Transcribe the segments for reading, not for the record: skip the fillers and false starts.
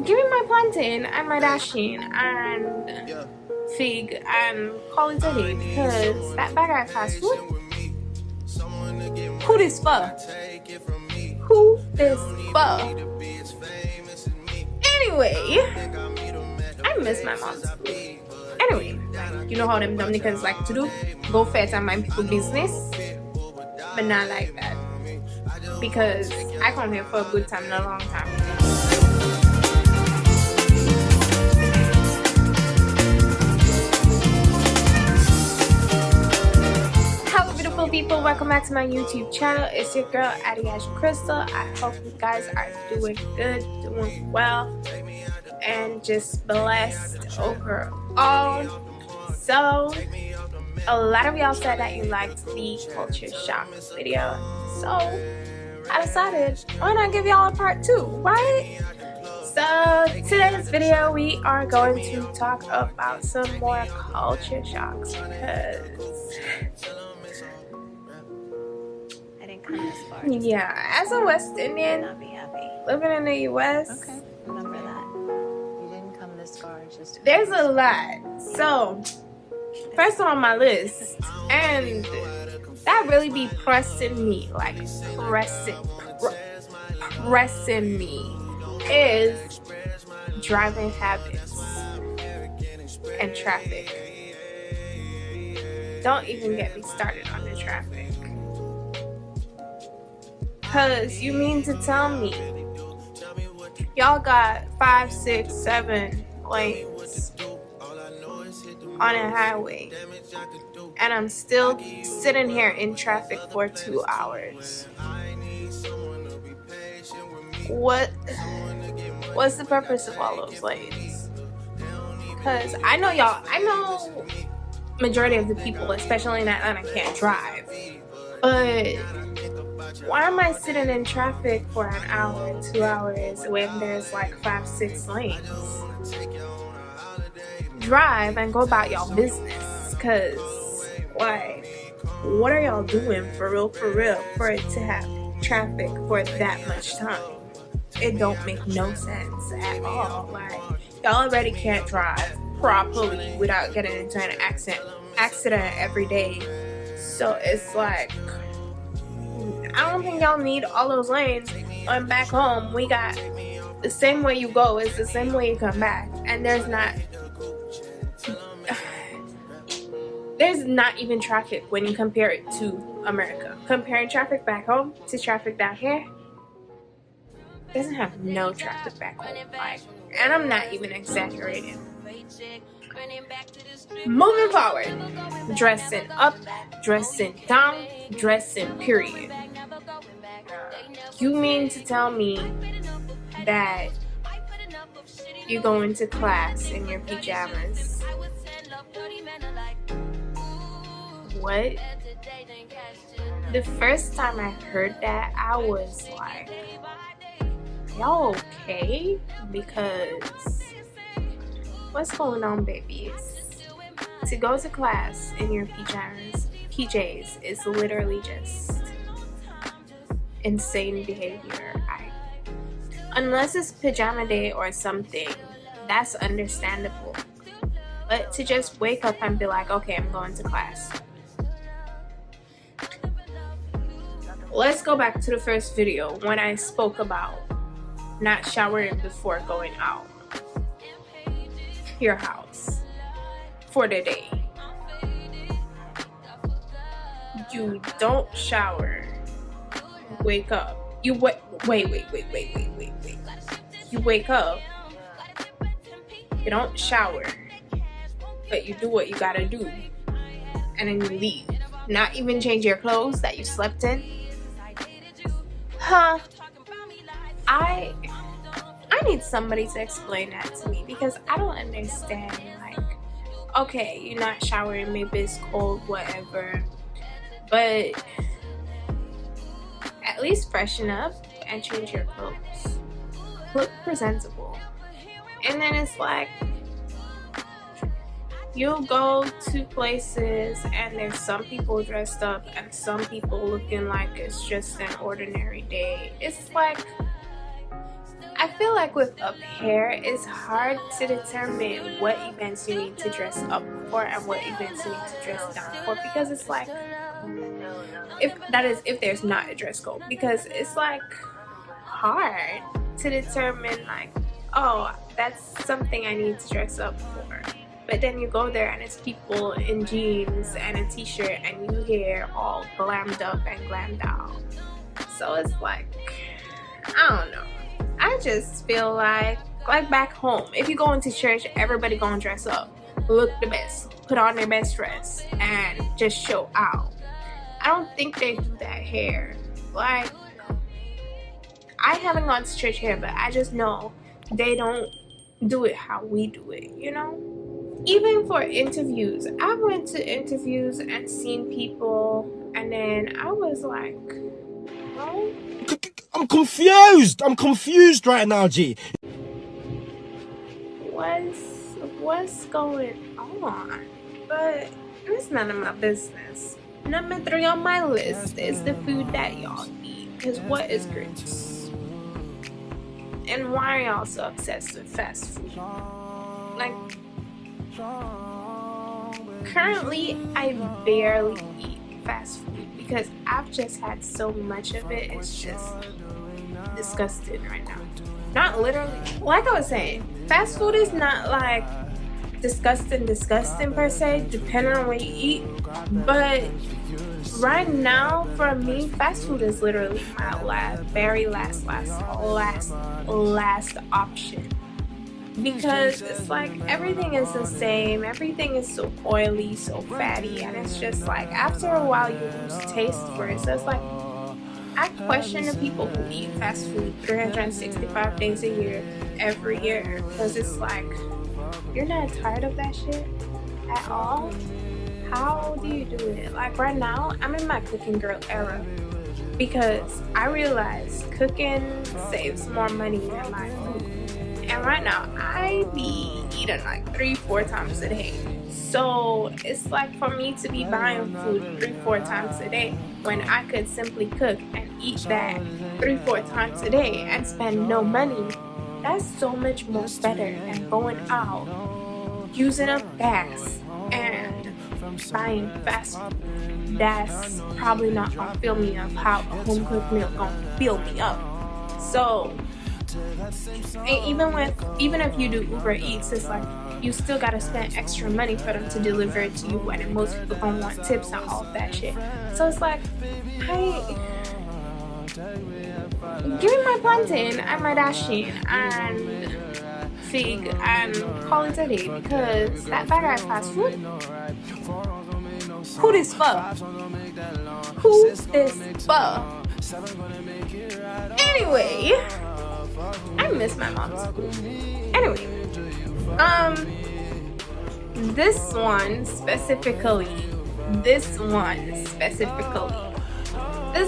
Give me my plantain and my dasheen and fig and call it a day, because that bag of fast food. Who this for? Who this for? Anyway, I miss my mom's food. Anyway, you know how them Dominicans like to do? Go fast and mind people business. But not like that. Because I come here for a good time, not a long time. Hello beautiful people, welcome back to my YouTube channel. It's your girl Adiash Crystal. I hope you guys are doing good, doing well, and just blessed overall. So a lot of y'all said that you liked the culture shock video, so I decided, why not give y'all a part 2, right? So today's video we are going to talk about some more culture shocks, because I didn't come this far. yeah, as a West Indian Not be happy. living in the US, Okay, remember that. You didn't come this far just to there's a lot. So first on my list, and that really be pressing me, like pressing me, is driving habits and traffic. Don't even get me started on the traffic, because you mean to tell me y'all got 5, 6, 7 lanes on a highway, and I'm still sitting here in traffic for 2 hours? What's the purpose of all those lanes? Because I know majority of the people, especially in Atlanta, can't drive, but why am I sitting in traffic for an hour, 2 hours when there's like 5, 6 lanes? Drive and go about y'all business, because like, what are y'all doing for real for it to have traffic for that much time? It don't make no sense at all. Like, y'all already can't drive properly without getting into an accident every day, so it's like, I don't think y'all need all those lanes. And back home, we got the same way you go is the same way you come back, and there's not even traffic when you compare it to America. Comparing traffic back home to traffic down here, doesn't have no traffic back home. Like, and I'm not even exaggerating. Moving forward, dressing up, dressing down, dressing period. You mean to tell me that you go into class in your pajamas? What? The first time I heard that, I was like, y'all okay? Because what's going on, babies? To go to class in your PJs is literally just insane behavior. Unless it's pajama day or something, that's understandable. But to just wake up and be like, okay, I'm going to class. Let's go back to the first video when I spoke about not showering before going out your house for the day. You don't shower, wake up. You wait. You wake up, you don't shower, but you do what you gotta do, and then you leave. Not even change your clothes that you slept in. I need somebody to explain that to me, because I don't understand. Like, okay, you're not showering, maybe it's cold, whatever, but at least freshen up and change your clothes. Look presentable. And then it's like, you'll go to places and there's some people dressed up and some people looking like it's just an ordinary day. It's like, I feel like with up hair, it's hard to determine what events you need to dress up for and what events you need to dress down for, because it's like, if there's not a dress code, because it's like hard to determine like, oh, that's something I need to dress up for. But then you go there and it's people in jeans and a t-shirt and your hair all glammed up and glammed out. So it's like, I don't know. I just feel like back home, if you go into church, everybody gonna dress up, look the best, put on their best dress, and just show out. I don't think they do that here. Like, I haven't gone to church here, but I just know they don't do it how we do it, you know? Even for interviews, I went to interviews and seen people, and then I was like, oh, I'm confused right now, G. What's going on? But it's none of my business. Number 3 on my list is the food that y'all eat. Because what is grits? And why are y'all so obsessed with fast food? Like, currently, I barely eat fast food because I've just had so much of it. It's just disgusting right now. Not literally, like I was saying, fast food is not like disgusting per se, depending on what you eat. But right now, for me, fast food is literally my very last option. Because it's like everything is the same, everything is so oily, so fatty, and it's just like after a while you lose taste for it. So it's like, I question the people who eat fast food 365 days a year, every year, because it's like, you're not tired of that shit at all? How do you do it? Like right now, I'm in my cooking girl era because I realize cooking saves more money than my food. And right now, I be eating like 3-4 times a day. So it's like for me to be buying food 3-4 times a day when I could simply cook and eat that 3-4 times a day and spend no money. That's so much more better than going out, using up gas, and buying fast food. That's probably not gonna fill me up how a home cooked meal gonna fill me up. So, and even if you do Uber Eats, it's like you still gotta spend extra money for them to deliver it to you, and then most people gonna want tips and all of that shit. So it's like, give me my plantain and my dasheen and fig and call it a day, because that bag of fast food. Who this for? Who this for? Anyway, I miss my mom's food. Anyway, this one specifically, this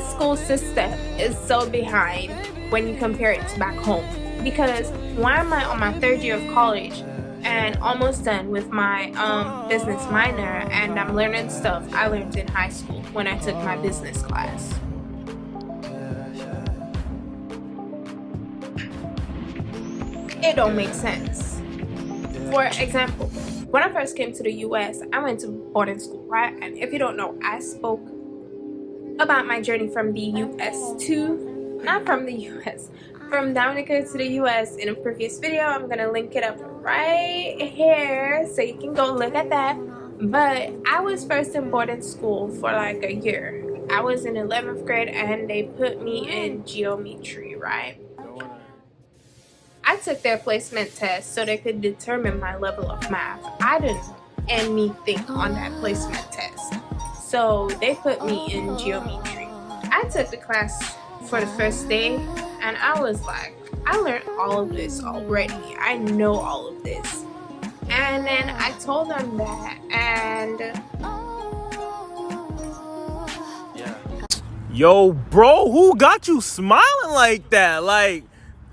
school system is so behind when you compare it to back home. Because why am I on my 3rd year of college and almost done with my business minor, and I'm learning stuff I learned in high school when I took my business class? It don't make sense. For example, when I first came to the US, I went to boarding school, right? And if you don't know, I spoke about my journey from the US to, not from the US, from Dominica to the US in a previous video. I'm gonna link it up right here so you can go look at that. But I was first in boarding school for like a year. I was in 11th grade and they put me in geometry, right? I took their placement test so they could determine my level of math. I didn't do anything on that placement test. So they put me in geometry. I took the class for the first day and I was like, I learned all of this already. I know all of this. And then I told them that, and yo, bro, who got you smiling like that? Like,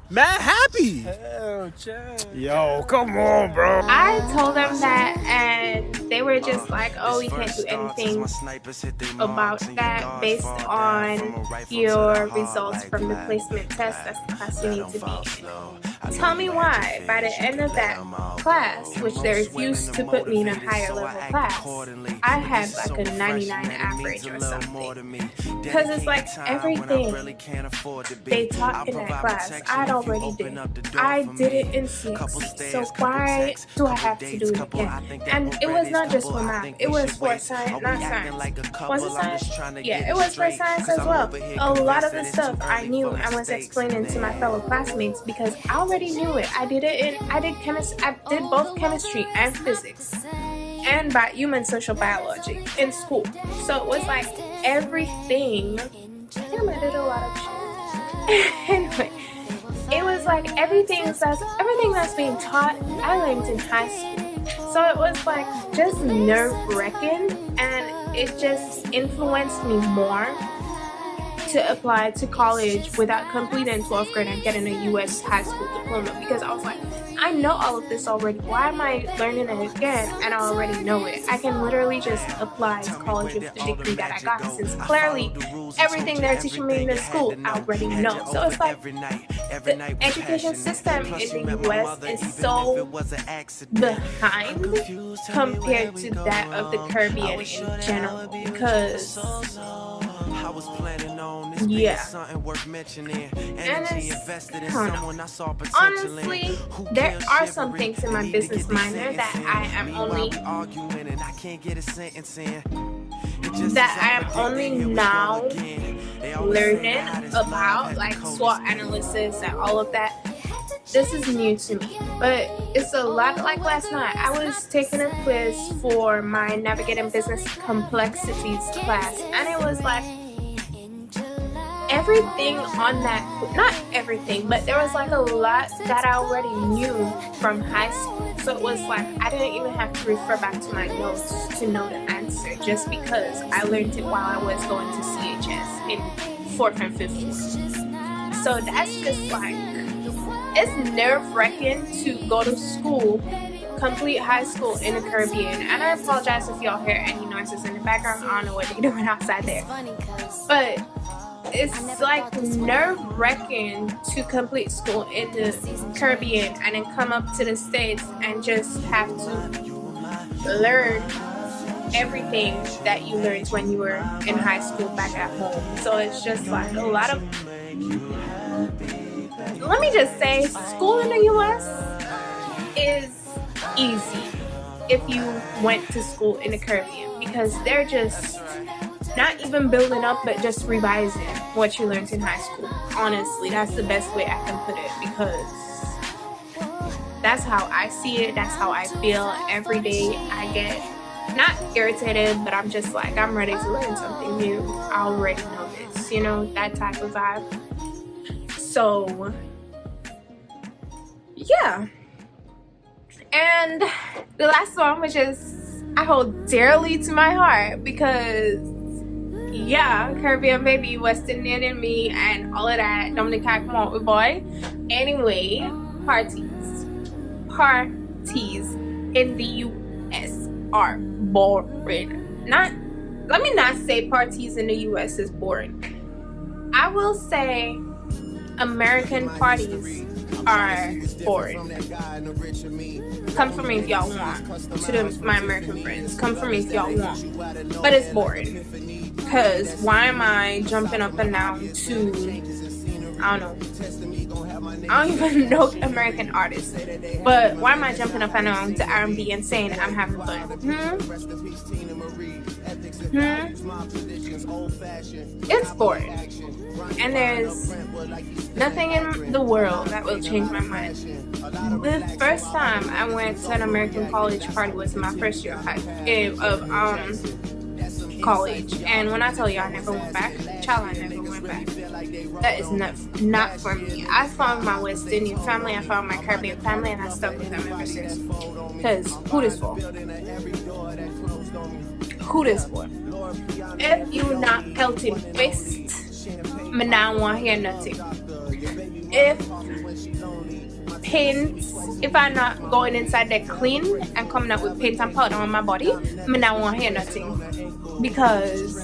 mad happy. Yo, come on, bro. I told them that, and they they were just like, oh, we can't do anything about that based on your results from the placement test. That's the class you need to be in. Tell me why, by the end of that class, which they refused to put me in a higher level class, I had like a 99 average or something. Because it's like everything they taught in that class, I'd already did. I did it in 6th, so why do I have to do it again? And it was not just for math, it was for science, not science. Was it science? Yeah, it was for science as well. A lot of the stuff I knew and was explaining to my fellow classmates because I already knew it. I did both chemistry and physics and human social biology in school. So it was like everything. Damn, I did a lot of shit. Anyway, it was like everything that's being taught, I learned in high school. So it was like just nerve-wracking, and it just influenced me more to apply to college without completing 12th grade and getting a U.S. high school diploma, because I was like, I know all of this already. Why am I learning it again? And I already know it. I can literally just apply to college with the degree that I got, since clearly everything they're teaching me in the school I already know. So it's like the education system in the U.S. is so behind compared to that of the Caribbean in general, because yeah, and it's, I don't know. Honestly, there are some things in my business minor that I am only now learning about, like SWOT analysis and all of that. This is new to me, but it's a lot. Like last night, I was taking a quiz for my Navigating Business Complexities class, and it was like, everything on that, not everything, but there was like a lot that I already knew from high school. So it was like I didn't even have to refer back to my notes to know the answer, just because I learned it while I was going to CHS in 4th and 5th grade. So that's just like, it's nerve-wracking to go to school, complete high school in the Caribbean. And I apologize if y'all hear any noises in the background. I don't know what they're doing outside there, but it's like nerve-wracking to complete school in the Caribbean and then come up to the States and just have to learn everything that you learned when you were in high school back at home. So it's just like a lot of, let me just say, school in the US is easy if you went to school in the Caribbean, because they're just not even building up, but just revising what you learned in high school. Honestly, that's the best way I can put it, because that's how I see it. That's how I feel every day. I get not irritated, but I'm just like, I'm ready to learn something new. I already know this, you know, that type of vibe. So yeah. And the last one, which is I hold dearly to my heart, because yeah, Caribbean baby, West Indian and me, and all of that. Dominic, come on, boy. Anyway, parties in the U.S. are boring. Let me not say parties in the U.S. is boring. I will say American parties are boring. Come for me if y'all want. To my American friends, come for me if y'all want. But it's boring. Because why am I jumping up and down to, I don't even know American artists, but why am I jumping up and down to R&B and saying I'm having fun? It's boring. And there's nothing in the world that will change my mind. The first time I went to an American college party was my first year of college, and when I tell you I never went back, child, I never went back. That is not for me. I found my West Indian family, I found my Caribbean family, and I stuck with them ever since. Because who this for? Who this for? If you not pelting fist, me not want hear nothing. If paint, if I'm not going inside there clean and coming out with paint and powder on my body, I mean, I won't hear nothing. Because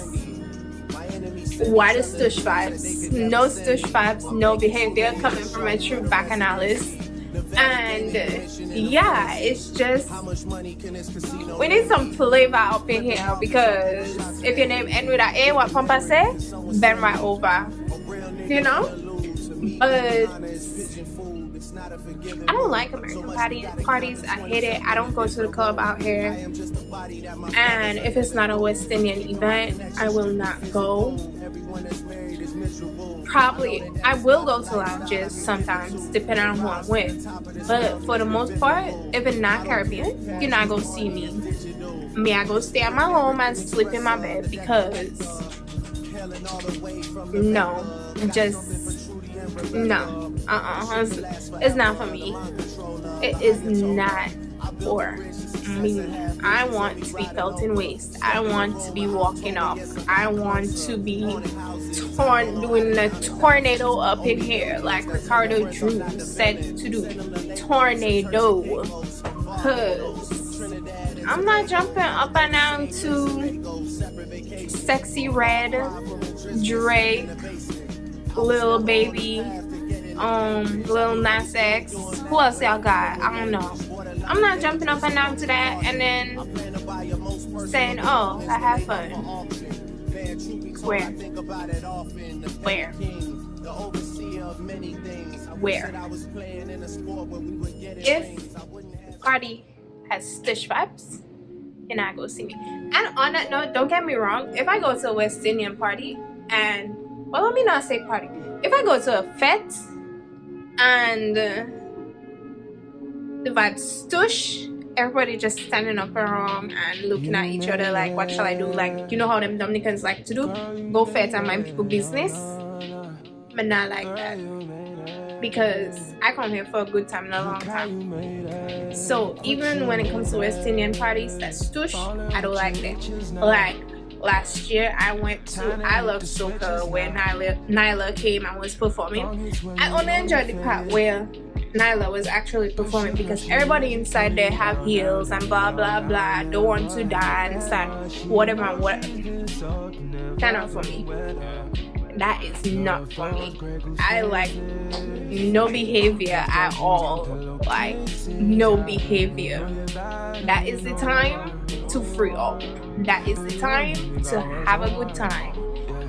why the stush vibes? No stush vibes, no behavior coming from a true bacchanalist. And yeah, it's just, we need some flavor up in here, because if your name ends with an A, what Pampa say, bend right over, you know. But I don't like American parties. I hate it. I don't go to the club out here, and if it's not a West Indian event, I will not go. Probably I will go to lounges sometimes, depending on who I'm with, but for the most part, if it's not Caribbean, you're not gonna see me. I go stay at my home and sleep in my bed, because no, just no, it's not for me. It is not for me. I want to be felt in waist. I want to be walking up. I want to be doing a tornado up in here, like Ricardo Drew said to do. Tornado. Cause I'm not jumping up and down to Sexy Red, Drake, Lil Baby, Lil Nas X. Who else y'all got? I don't know. I'm not jumping up and down to that and then saying, oh, I have fun. Where? If party has stush vibes, you're not gonna see me. And on that note, don't get me wrong, if I go to a West Indian party and, well, let me not say party, if I go to a fete and the vibe stush, everybody just standing up around and looking at each other like, what shall I do? Like, you know how them Dominicans like to do? Go fete and mind people business. But not like that, because I come here for a good time, not a long time. So even when it comes to West Indian parties, that's stush, I don't like that. Like last year, I went to I Love Soca where Nyla came and was performing. I only enjoyed the part where Nyla was actually performing, because everybody inside there have heels and blah blah blah, don't want to dance and whatever. Kind of for me. That is not for me. I like no behavior at all. Like no behavior. That is the time to free up. That is the time to have a good time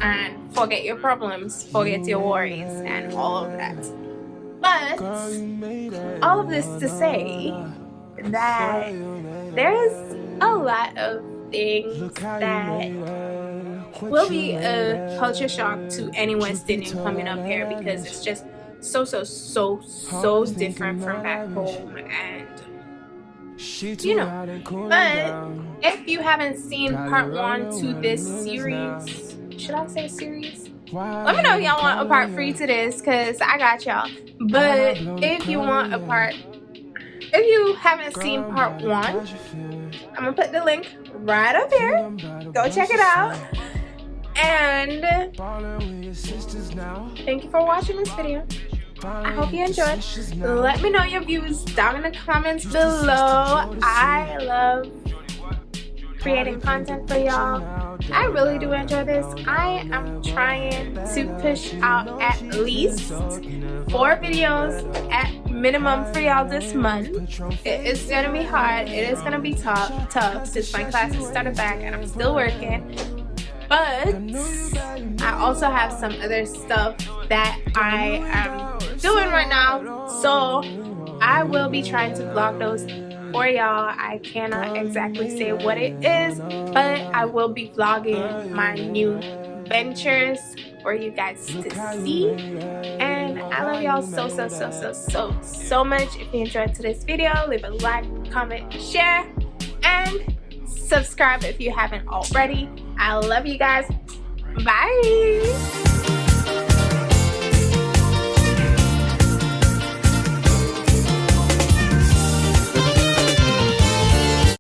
and forget your problems, forget your worries and all of that. But all of this to say that there's a lot of things that will be a culture shock to any West Indian coming up here, because it's just so different from back home, and you know. But if you haven't seen part 1 to this series, should I say series? Let me know if y'all want a part 3 to this, because I got y'all. But if you want a part, if you haven't seen part 1, I'm gonna put the link right up here. Go check it out. And thank you for watching this video. I hope you enjoyed. Let me know your views down in the comments below. I love creating content for y'all. I really do enjoy this. I am trying to push out at least 4 videos at minimum for y'all this month. It is gonna be hard. It is gonna be tough since my classes started back and I'm still working. But I also have some other stuff that I am doing right now, so I will be trying to vlog those for y'all. I cannot exactly say what it is, but I will be vlogging my new ventures for you guys to see. And I love y'all so much. If you enjoyed today's video, leave a like, comment, share, and subscribe if you haven't already. I love you guys. Bye.